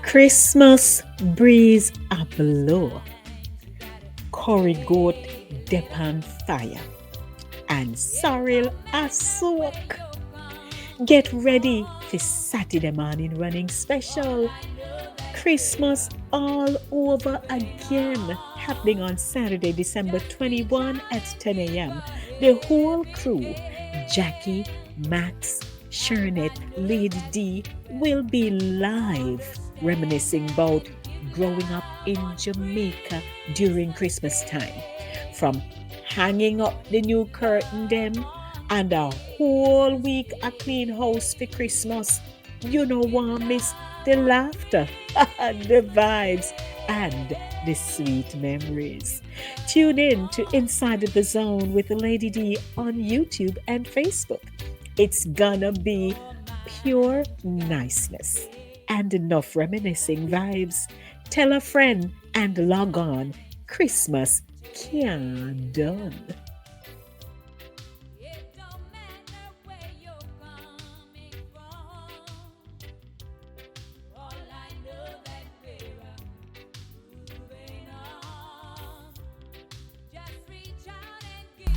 Christmas breeze a blow, curry goat dip on fire, and sorrel a soak. Get ready for Satideh Mawnin running special. Christmas all over again, happening on Saturday, December 21 at 10 a.m. The whole crew, Jacqui, Max, Shernette, Lady D, will be live reminiscing about growing up in Jamaica during Christmas time. From hanging up the new curtain them and a whole week a clean house for Christmas. You know what, miss? The laughter, the vibes, and the sweet memories. Tune in to Inside the Zone with Lady D on YouTube and Facebook. It's gonna be pure niceness and enough reminiscing vibes. Tell a friend and log on. Christmas can't done.